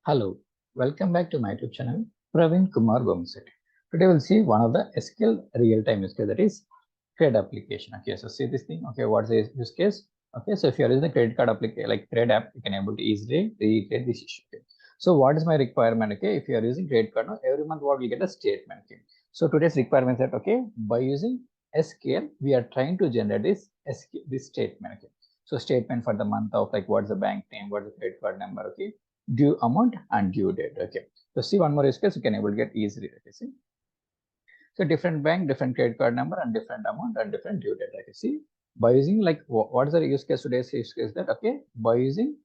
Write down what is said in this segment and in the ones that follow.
Hello, welcome back to my YouTube channel, Praveen Kumar Gomiseti. Today we'll see one of the SQL real-time use case, that is CRED application. Okay, so see this thing. Okay, what's the use case? Okay, so if you are using the credit card application like CRED app, you can able to easily recreate this issue. Okay, so what is my requirement? Okay, if you are using credit card now, every month what we get a statement. Okay, so today's requirement is that by using SQL, we are trying to generate this statement. Okay, so statement for the month of like what's the bank name, what's the credit card number. Okay, due amount and due date. Okay, so see one more use case you can able to get easily. Okay, see, so different bank, different credit card number, and different amount and different due date. Okay, see, by using like what is the use case? Today's use case that by using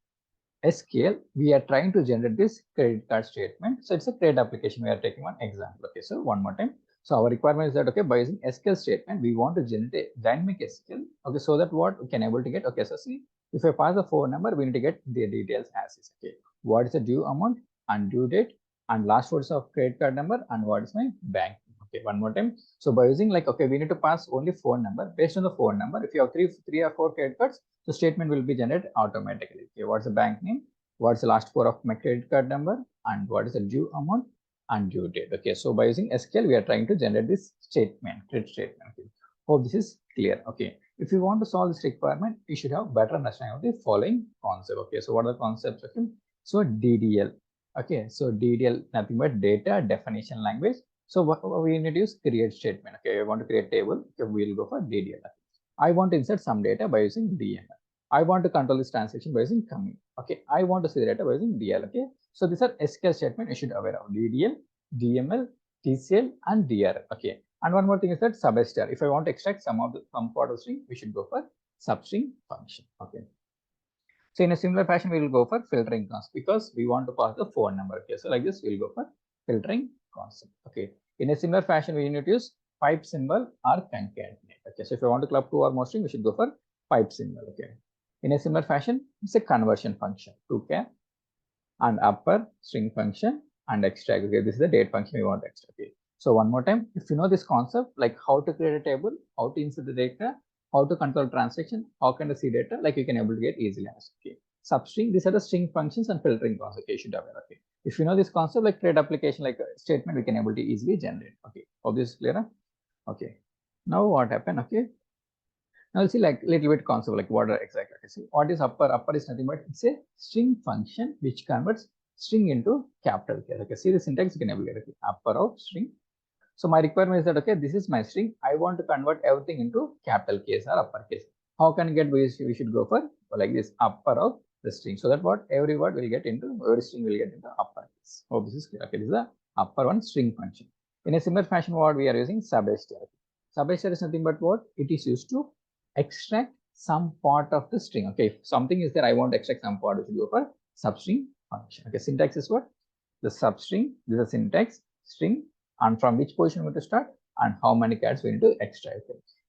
SQL, we are trying to generate this credit card statement. So it's a credit application. We are taking one example. Okay, so one more time. So our requirement is that by using SQL statement, we want to generate a dynamic SQL. Okay, so that what we can able to get. Okay, so see, if I pass the phone number, we need to get the details as is. Okay, what is the due amount and due date and last words of credit card number and what is my bank. Okay, one more time. So by using like we need to pass only phone number. Based on the phone number, if you have three or four credit cards, the statement will be generated automatically. Okay, what's the bank name, what's the last four of my credit card number, and what is the due amount and due date. Okay, so by using SQL, we are trying to generate this statement, credit statement. Okay, hope this is clear. Okay, if you want to solve this requirement, you should have better understanding of the following concept. Okay, so what are the concepts? Okay, so DDL. Okay, so DDL nothing but data definition language. So what we need to use create statement. Okay, I want to create table. Okay, we'll go for DDL. I want to insert some data by using DML. I want to control this transaction by using commit. Okay, I want to see the data by using DL. Okay, so these are SQL statement you should aware of: DDL, DML, TCL, and DR. Okay, and one more thing is that SUBSTR. If I want to extract some part of the string, we should go for substring function. Okay. So in a similar fashion, we will go for filtering concept because we want to pass the phone number. Okay, so like this, we'll go for filtering concept. Okay, in a similar fashion, we need to use pipe symbol or concatenate. Okay, so if you want to club two or more string, we should go for pipe symbol. Okay, in a similar fashion, it's a conversion function, to cap and upper string function and extract. Okay, this is the date function we want to extract. Okay, so one more time, if you know this concept, like how to create a table, how to insert the data, how to control transaction, how can you see data, like you can able to get easily. Okay, substring, these are the string functions and filtering concept. Okay, you should have it. Okay, if you know this concept, like create application like a statement, we can able to easily generate. Okay, hope this is clear. Okay, now what happened? Okay, now we'll see like little bit concept like what are exactly. Okay, see what is upper. Upper is nothing but it's a string function which converts string into capital case. Okay, see the syntax you can able to get. Okay, upper of string. So my requirement is that this is my string. I want to convert everything into capital case or upper case. How can I get? We should go for like this upper of the string. So that what every word will get into, every string will get into upper case. Hope this is clear. Okay, this is the upper one string function. In a similar fashion, what we are using SUBSTR. SUBSTR is nothing but what it is used to extract some part of the string. Okay, if something is there, I want to extract some part, we should go for substring function. Okay, syntax is what? The substring, this is syntax, string, and from which position we want to start and how many characters we need to extract.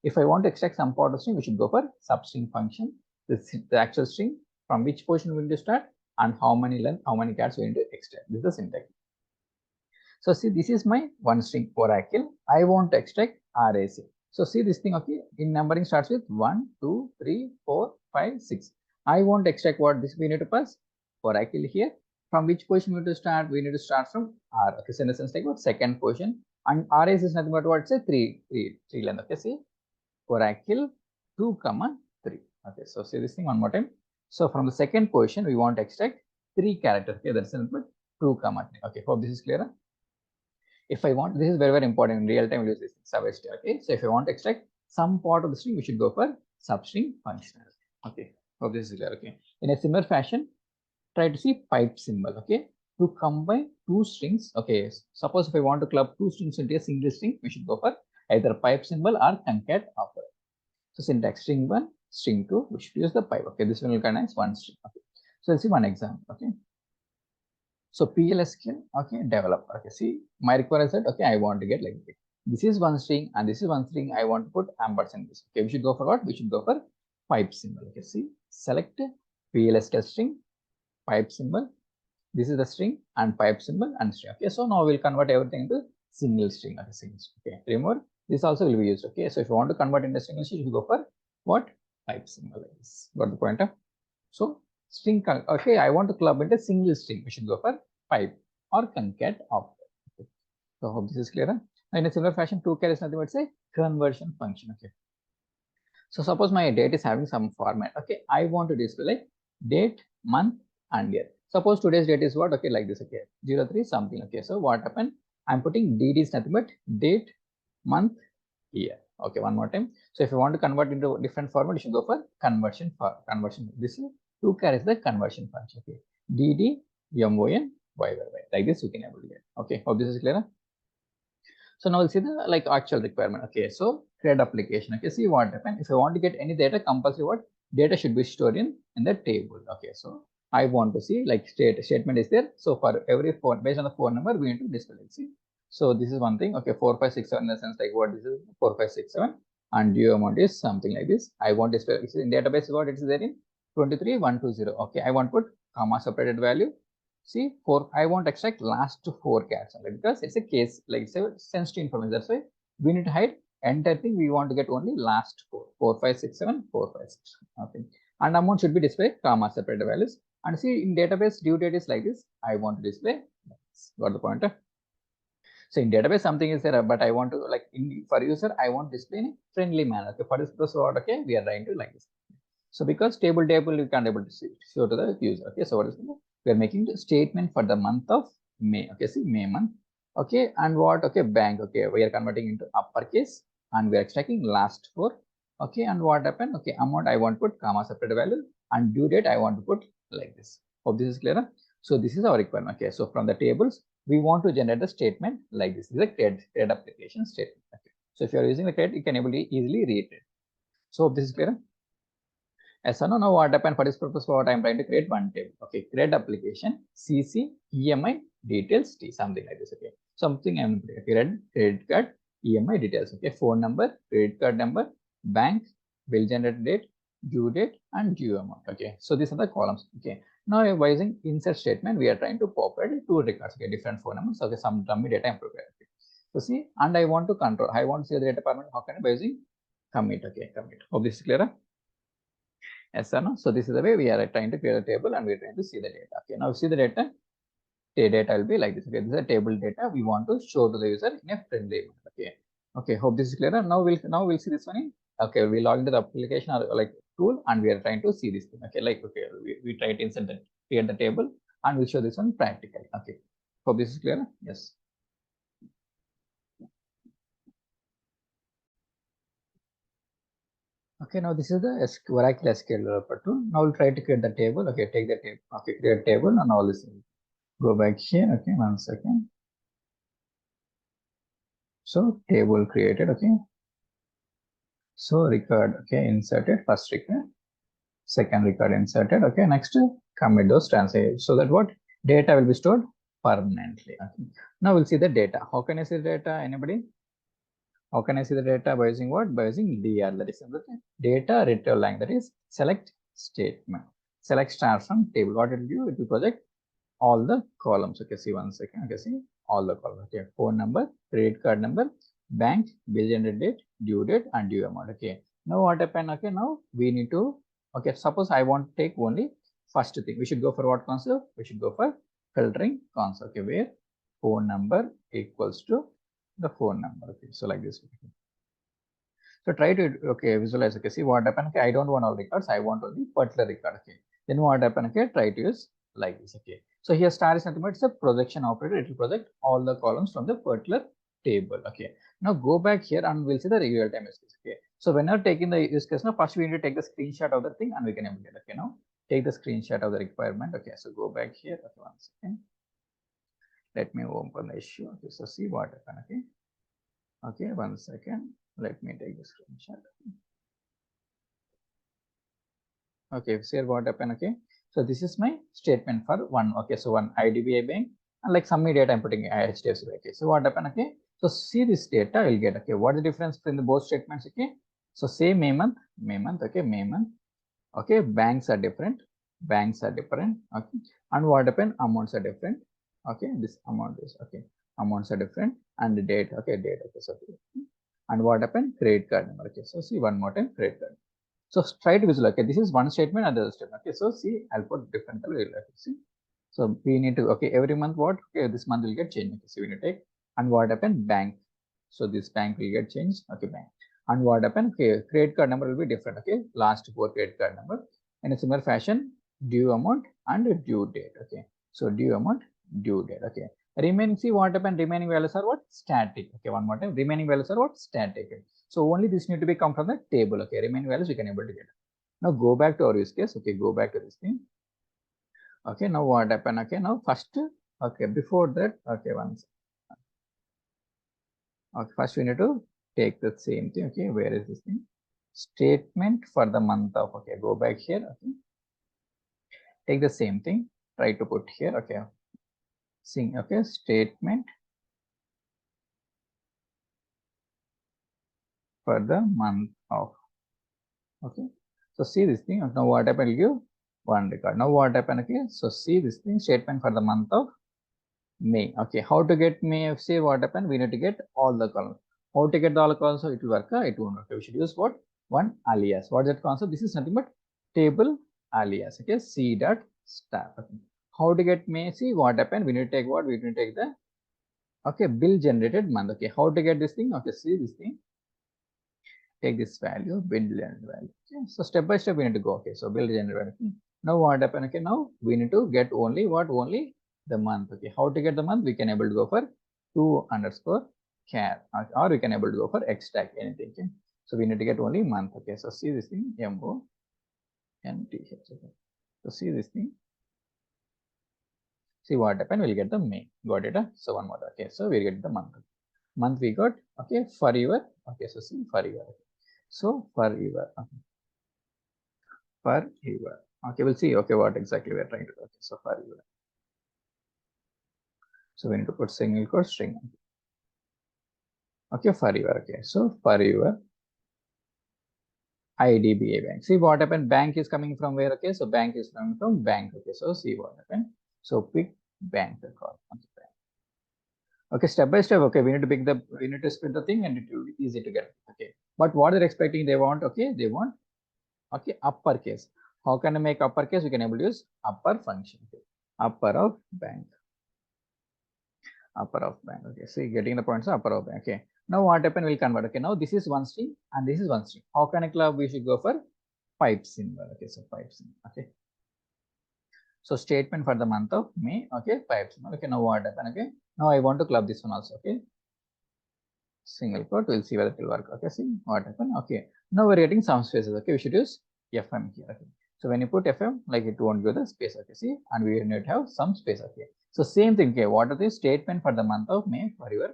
If I want to extract some part of string, we should go for substring function. The actual string, from which position we need to start and how many characters we need to extract. This is the syntax. So see, this is my one string oracle. I want to extract RAC. So see this thing, okay, in numbering starts with 1, 2, 3, 4, 5, 6. I want to extract what this we need to pass oracle here. From which position we need to start? We need to start from R. Okay, so in the sense like what second position, and RAC is nothing but what? Say 3 length. Okay, see oracle 2, 3. Okay, so see this thing one more time. So from the second position, we want to extract 3 characters. Okay, that's nothing but 2, 3. Okay, hope this is clear. If I want, this is very important in real time, we'll use this SUBSTR. Okay, so if I want to extract some part of the string, we should go for substring function. Okay, hope this is clear. Okay, in a similar fashion, try to see pipe symbol. Okay, to combine two strings. Okay, suppose if I want to club two strings into a single string, we should go for either pipe symbol or concat operator. So syntax string 1, string 2, we should use the pipe. Okay, this one will recognize one string. Okay, so let's see one example. Okay, so PLSQL, okay, developer. Okay, see my requirement is that okay, I want to get like this is one string and this is one string. I want to put ampersand this. Okay, we should go for what? We should go for pipe symbol. Okay, see, select PLSQL string, pipe symbol. This is the string and pipe symbol and string. Okay, so now we'll convert everything into single string. Okay, single string. Okay, remember this also will be used. Okay, so if you want to convert into single string, you go for what? Pipe symbol. Like this. Got the point? So string. Okay, I want to club into single string. We should go for pipe or concat of. Okay. So hope this is clear. In a similar fashion, 2char is nothing but say conversion function. Okay. So suppose my date is having some format. Okay, I want to display like date, month, and year. Suppose today's date is what? Okay, like this. Okay, 03 something. Okay, so what happened? I'm putting DD is nothing but date, month, year. Okay, one more time. So if you want to convert into different format, you should go for conversion. This is 2char is the conversion function. Okay, DD, MON, YYY. Like this, you can able to get. Okay, hope this is clear. So now we'll see the like actual requirement. Okay, so CRED application. Okay, see what happened. If I want to get any data, compulsory what data should be stored in the table. Okay, so I want to see like statement is there. So for every phone, based on the phone number, we need to display. Let's see. So this is one thing. Okay, 4567 in the sense like what this is 4567, and due amount is something like this. I want to display in database what it is there in 23120. Okay, I want to put comma separated value. See, I want to extract last 4 chars only because it's a case, like it's a sensitive information. That's why we need to hide entire thing. We want to get only last 4, 5, 6, 7, 4, 5, 6. Okay. And amount should be displayed, comma separated values. And see, in database, due date is like this. I want to display. Got the point? So in database, something is there, but I want to like for user, I want to display in a friendly manner. Okay, for this process, okay, we are trying to like this. So because table you can't able to show to the user. Okay, so what is the we are making the statement for the month of May. Okay, see May month. Okay, and what? Okay, bank. Okay, we are converting into uppercase and we are extracting last 4. Okay, and what happened? Okay, amount I want to put comma separate value and due date I want to put like this. Hope this is clear. So this is our requirement. Okay, so from the tables we want to generate the statement like this. This is a CRED application statement. Okay, so if you are using the CRED, you can able to easily read it. So hope this is clear. Yes, no, now what happened for this purpose? What I'm trying to create one table. Okay, CRED application, CC, EMI, details, T, something like this. Okay, something I'm CRED, credit card, EMI details. Okay, phone number, credit card number, bank, bill generated date, due date, and due amount. Okay, so these are the columns. Okay, now by using insert statement, we are trying to populate 2 records. Okay, different phone numbers. Okay, some dummy data I'm prepared. Okay. So see, and I want to control. I want to see the data parameter. How can I by using commit? Okay, commit. Hope this is clear. Yes or no? So this is the way we are trying to create a table and we're trying to see the data. Okay, now see the data. The data will be like this. Okay, this is a table data we want to show to the user in a friendly manner. Okay. Okay, hope this is clear. Now we'll see this one in. Okay, we log into the application or like tool and we are trying to see this thing. Okay, like okay, we try to insert the create the table and we'll show this one practically. Okay. Hope this is clear. Yes. Okay, now this is the Oracle SQL developer tool. Now we'll try to create the table. Okay, take the table. Okay, create table and all this. Go back here. Okay, 1 second. So table created. Okay. So record. Okay, inserted. First record. Second record inserted. Okay, next commit those translations so that what data will be stored permanently. Okay. Now we'll see the data. How can I see the data? Anybody? How can I see the data by using what? By using DR, that is the data retrieval line, that is select statement. Select star from table. What it will do? It will project all the columns. Okay, see 1 second. Okay, see all the columns. Okay, phone number, credit card number, bank, bill generated date, due date, and due amount. Okay, now what happened? Okay, now we need to, okay, suppose I want to take only first thing. We should go for what concept? We should go for filtering concept. Okay, where phone number equals to the phone number. Okay, so like this. So try to visualize. Okay, see what happened. Okay, I don't want all records. I want only particular record. Okay, then what happened? Okay, try to use like this. Okay, so here star is nothing but it's a projection operator. It will project all the columns from the particular table. Okay, now go back here and we'll see the real time use case. Okay, so when you're taking the use case, now first we need to take the screenshot of the thing and we can implement it. Okay, now take the screenshot of the requirement. Okay, so go back here. Okay, 1 second. Let me open the issue. Okay, so see what happened. Okay. Okay, 1 second. Let me take the screenshot. Okay, see what happened. Okay, so this is my statement for one. Okay, so one IDBI bank and like some data I'm putting HDFC. Okay, so what happened? Okay, so see this data will get. Okay, what is the difference between the both statements? Okay, so say May month. Okay, May month. Okay, banks are different. Okay, and what happened? Amounts are different. Okay, this amount is okay. Amounts are different and the date. Okay, date. Okay, so and what happened? Credit card number. Okay, so see one more time credit card. So try to visualize. Okay, this is one statement and the other statement. Okay, so see, I'll put different color. See, So we need to, okay, every month what? Okay, this month will get changed. Okay, so we need to take, and what happened? Bank. So this bank will get changed. Okay, bank. And what happened? Okay, credit card number will be different. Okay, last 4 credit card number. In a similar fashion, due amount and due date. Okay, so due amount, due date. Okay, remaining, see what happened? Remaining values are what? Static. Okay, one more time. Remaining values are what? Static. So only this need to be come from the table. Okay, remaining values we can able to get. Now go back to our use case. Okay, go back to this thing. Okay, now what happened? Okay, now first, okay, before that, okay, once. Okay, first we need to take the same thing. Okay, where is this thing? Statement for the month of, okay, go back here. Okay, take the same thing, try to put here. Okay, see, okay, statement for the month of. Okay, so see this thing. Now what happened? You one record. Now what happened? Okay, so see this thing, statement for the month of May. Okay, how to get May? Say what happened? We need to get all the columns. How to get the all columns? So it will work. It won't work. We should use what? One alias. What is that concept? This is nothing but table alias. Okay, C dot star. Okay. How to get May? See what happened? We need to take what? We need to take the, okay, bill generated month. Okay, how to get this thing? Okay, see this thing. Take this value, bill generated value. Okay, so step by step we need to go. Okay, so bill generated value. Okay. Now what happened? Okay, now we need to get only what? Only the month. Okay, how to get the month? We can able to go for to underscore char, or we can able to go for extract anything. Okay, so we need to get only month. Okay, so see this thing, MONTH. Okay, so see this thing. See what happened? We'll get the May. Got it? So one more. Okay, so we'll get the month. Month we got. Okay, for your. Okay, so see for your. Okay. So for your. Okay. For your. Okay, we'll see. Okay, what exactly we're trying to do. Okay, so for your. So we need to put single quote string. Okay, for your. Okay, so for your IDBA bank. See what happened? Bank is coming from where? Okay, so bank is coming from bank. Okay, so see what happened. So pick bank record. Okay, step by step. Okay, we need to pick the, we need to split the thing, and it will be easy to get. Okay, but what they're expecting, they want. Okay, they want. Okay, uppercase. How can I make uppercase? We can able to use upper function. Okay. Upper of bank. Upper of bank. Okay, see, getting the points. Upper of bank. Okay. Now what happened? We'll convert. Okay, now this is one string and this is one string. How can I club? We should go for pipe symbol. Okay, so pipe symbol. Okay. So statement for the month of May. Okay, pipe symbol. Okay, now what happened? Okay, now I want to club this one also. Okay, single quote. We'll see whether it will work. Okay, see what happened. Okay, now we're getting some spaces. Okay, we should use FM here. Okay, so when you put FM, like it won't give the space. Okay, see, and we need to have some space. Okay, so same thing. Okay, what are the statement for the month of May for your,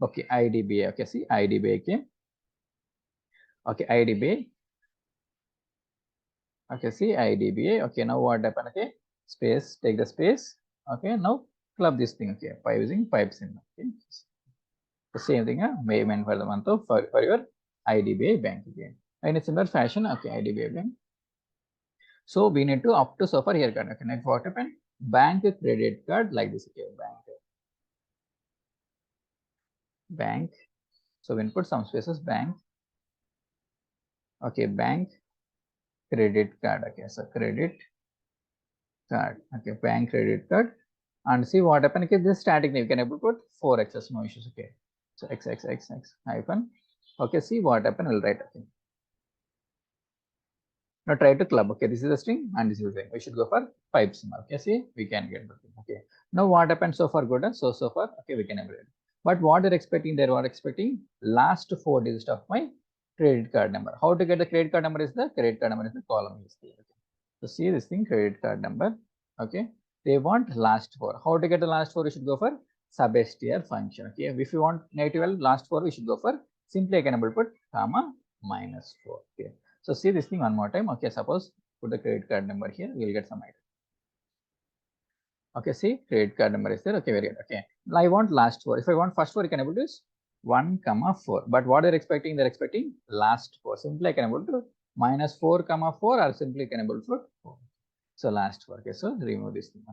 okay, IDBA. Okay, see IDBA. Okay, okay, IDBA. Okay, see IDBA. Okay, now what happened? Okay, space, take the space. Okay, now club this thing. Okay, by using pipe symbol. Okay, the same thing. May meant for the month of for your IDBA bank again. In a similar fashion. Okay, IDBA bank. So we need to up to so far here card. Okay, next what happened? Bank credit card like this. Okay, bank. So we input some spaces. Bank. Okay, bank credit card. Okay, so credit card. Okay, bank credit card. And see what happened. Okay, this static name you can able to put 4x's, no issues. Okay, so x hyphen. Okay, see what happened. We'll write. Okay, now try to club. Okay, this is the string and this is the thing. We should go for pipe symbol. Okay, see, we can get the thing. Okay, now what happened so far? Good. So far, okay, we can able it. But what they're expecting, they were expecting last 4 digits of my credit card number. How to get the credit card number? Is the credit card number is the column is there. Okay. So see this thing, credit card number. Okay, they want last 4. How to get the last 4? We should go for SUBSTR function. Okay, if you want negative last 4, we should go for simply I can able put comma -4. Okay. So see this thing one more time. Okay, suppose put the credit card number here, we'll get some item. Okay, see credit card number is there. Okay, very good. Okay, now I want last 4. If I want first 4, you can able to use 1,4. But what they're expecting last 4. Simply I can able to -4,4 or simply can able to put 4. So last 4. Okay, so remove this thing.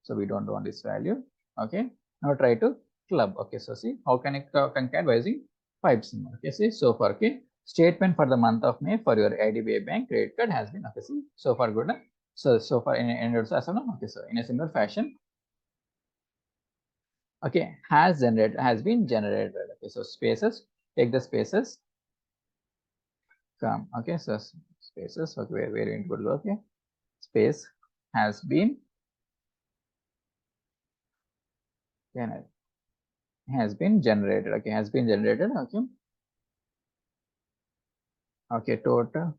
So we don't want this value. Okay, now try to club. Okay, so see how can I concat by using pipe symbol. Okay, see so far. Okay, statement for the month of May for your IDBA bank credit card has been. Okay, see so far good. So far in also as of now, okay, so in a similar fashion, okay, has been generated. Okay, so spaces, take the spaces, come, okay, so spaces, okay, where input go, okay, space has been generated, okay, has been generated, okay, okay, total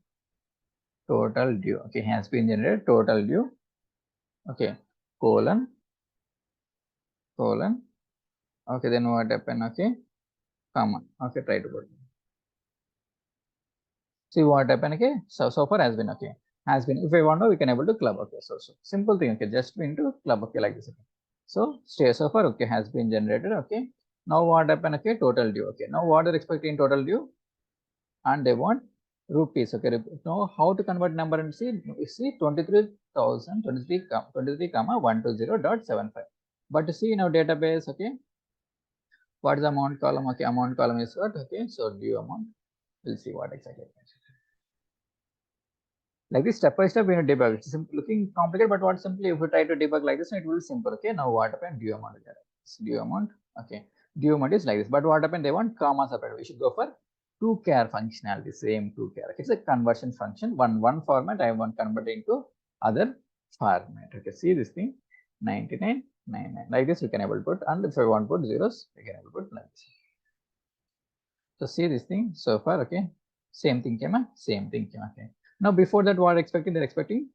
due, okay, has been generated, total due, okay, colon, okay, then what happened, okay, comma, okay, try to put, see what happened, okay, so far has been, okay, has been, if I want to, we can able to club, okay, so simple thing, okay, just into club, okay, like this, okay. So stay so far, okay, has been generated, okay. Now what happened, okay, total due, okay, now what they're expecting total due, and they want rupees, okay. Now how to convert number and see, you see 23,023 comma 120.75, but you see in our database, okay, what is the amount column, okay, amount column is what, okay, so due amount, we'll see what exactly it means. Like this, step by step we need to debug. It's looking complicated, but what simply if we try to debug like this, it will be simple. Okay, now what happened? Due amount, due amount, okay, due amount is like this, but what happened? They want comma separate. We should go for to char functionality, same to char. It's a conversion function. One format I want converting to other format. Okay, see this thing 9999 like this we can able to put, and if I want to put zeros, we can able to put like this. So see this thing so far, okay, same thing came, same thing came, okay. Now before that, what expecting? They're expecting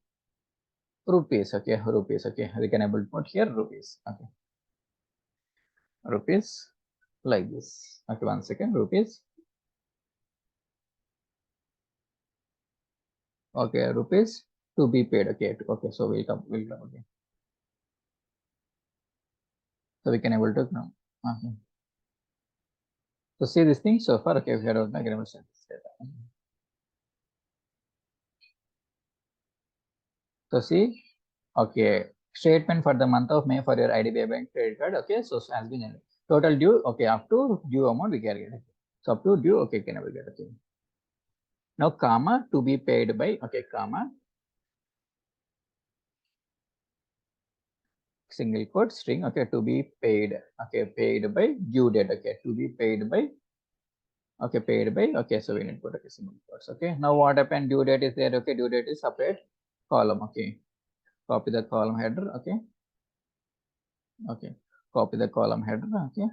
rupees, okay, rupees, okay. We can able to put here rupees, okay, rupees like this, okay. 1 second, rupees, okay, rupees to be paid, okay, okay. So we'll come, okay. So we can able to now, okay. So see this thing so far, okay. We are not able to set this data. So see, okay, statement for the month of May for your IDBI Bank credit card, okay. So has been generated. Total due, okay, up to due amount we can get it. So up to due, okay, can able get, okay. Now comma to be paid by, okay, comma single quote string, okay, to be paid, okay, paid by due date, okay, to be paid by, okay, paid by, okay, so we need to put, okay, single quotes, okay. Now what happened? Due date is there, okay, due date is separate column, okay, copy the column header, okay, okay, copy the column header, okay,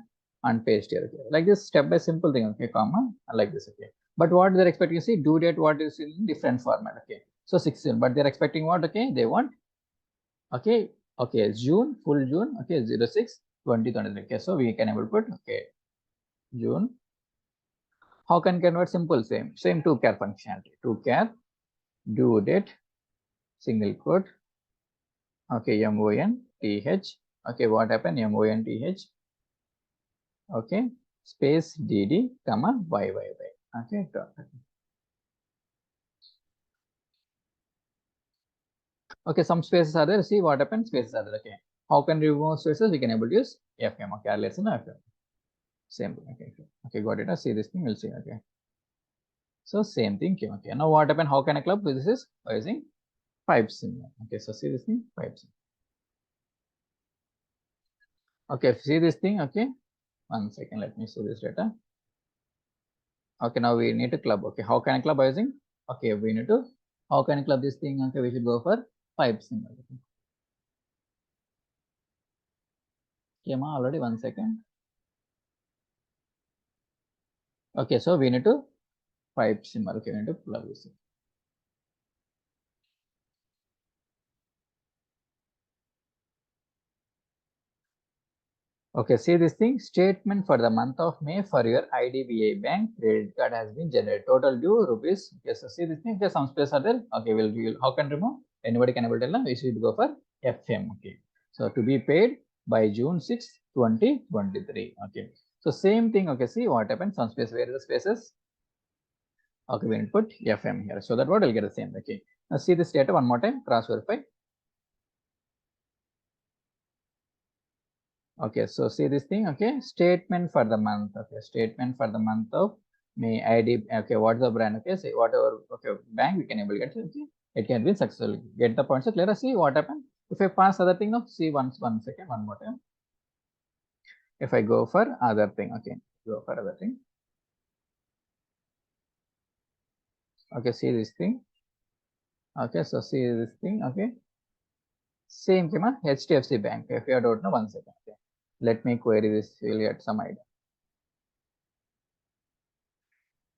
and paste here, okay, like this step by simple thing, okay, comma, like this, okay. But what they're expecting, you see, due date, what is in different format, okay, so 16, but they're expecting what, okay, they want, okay, okay, June, full June, okay, 06/2023, okay, so we can able to put, okay, June. How can convert? Simple, same to char functionality, to char due date single quote, okay, month, okay, what happened? Month, okay, space dd comma yyyy, okay, okay, some spaces are there. See what happens? Spaces are there, okay. How can we remove spaces? We can able to use fm, okay, let's know fm, same thing, okay, okay, got it. See this thing, we'll see, okay. So same thing came, okay. Now what happened? How can I club? This is by using pipe symbol, okay. So see this thing, pipe symbol, okay. See this thing, okay. 1 second, let me see this data. Okay, now we need to club, okay. How can I club by using, okay, we need to, how can I club this thing, okay, we should go for pipe symbol, okay. Came already, 1 second, okay. So we need to pipe symbol, okay, we need to plug this in. Okay, see this thing, statement for the month of May for your IDBI bank credit card has been generated. Total due rupees. Okay, so see this thing, okay, some space are there. Okay, we'll how can remove? Anybody can able to tell them? We should go for FM. Okay, so to be paid by June 6th, 2023. Okay, so same thing. Okay, see what happens? Some space, where are the spaces? Okay, we need to put FM here. So that what will get the same. Okay, now see this data one more time, cross verify. Okay, so see this thing, okay, statement for the month, okay, statement for the month of May ID, okay, what's the brand, okay, say whatever, okay, bank we can able to get, okay, it can be successful. Get the point? So clear. See what happened if I pass other thing now. See one second, one more time. If I go for other thing, okay, go for other thing. Okay, see this thing. Okay, so see this thing. Okay, same came HDFC Bank. If you don't know, 1 second. Okay, let me query this. You'll get some idea.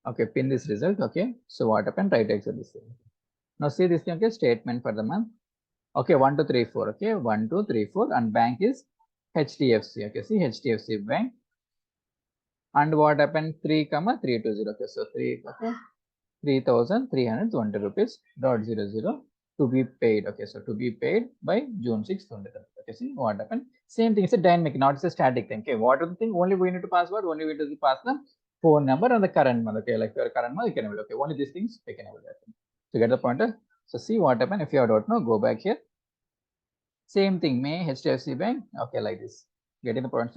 Okay, pin this result. Okay, so what happened? Right exit this thing. Now see this thing. Okay, statement for the month. Okay, 1 2 3 4. Okay, 1 2 3 4, and bank is HDFC. Okay, see HDFC Bank. And what happened? 3 comma 320. Okay, so 3. Okay, 3,320 rupees dot 00 to be paid. Okay, so to be paid by June 6th. Okay, see what happened? Same thing. It's a dynamic, not it's a static thing. Okay, what are the thing? Only we need to pass what? Only we need to pass the phone number and the current month. Okay, like your current month, you can able. Okay, only these things we can able that. So get the pointer. So see what happened. If you don't know, go back here. Same thing, May HDFC Bank. Okay, like this. Getting the point?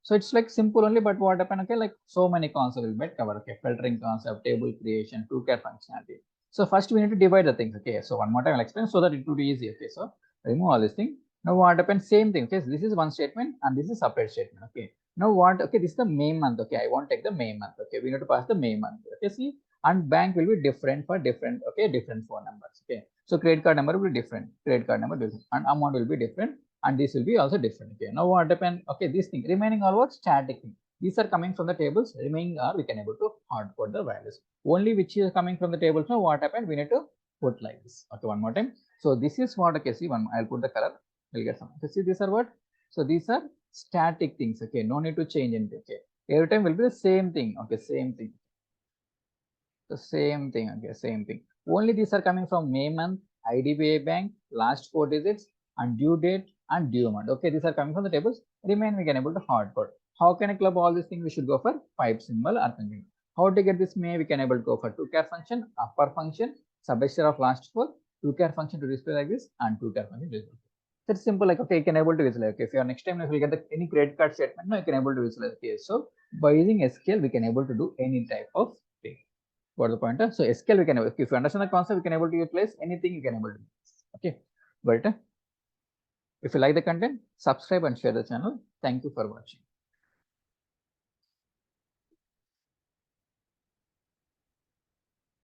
So it's like simple only, but what happened? Okay, like so many concepts will get covered. Okay, filtering concept, table creation, TrueCare functionality. So first we need to divide the things. Okay, so one more time I'll explain so that it will be easy. Okay, so remove all this thing. Now what happened? Same thing. Okay, so this is one statement and this is separate statement. Okay, now what? Okay, this is the May month. Okay, I want to take the May month. Okay, we need to pass the May month. Okay, see, and bank will be different for different. Okay, different phone numbers. Okay, so credit card number will be different. Credit card number different, and amount will be different. And this will be also different. Okay, now what happened? Okay, this thing remaining all what static thing. These are coming from the tables. Remaining are we can able to hard code the values. Only which is coming from the tables. Now what happened? We need to put like this. Okay, one more time. So this is what. Okay, see one. I'll put the color. We'll get some. Okay, see these are what. So these are static things. Okay, no need to change anything. Okay, every time will be the same thing. Okay, same thing. The same thing. Okay, same thing. Only these are coming from May month, IDBI Bank, last 4 digits, and due date and due amount. Okay, these are coming from the tables. Remain we can able to hard code. How can I club all these things? We should go for pipe symbol or something. How to get this May? We can able to go for TrueCare function, upper function, SUBSTR of last 4, TrueCare function to display like this, and TrueCare function to display. That's simple. Like okay, you can able to visualize. Okay, if you are next time if you get any credit card statement, no, you can able to visualize. Okay, so by using SQL, we can able to do any type of thing. Got the pointer? So SQL we can, if you understand the concept, we can able to utilize anything you can able to do. Okay, but if you like the content, subscribe and share the channel. Thank you for watching.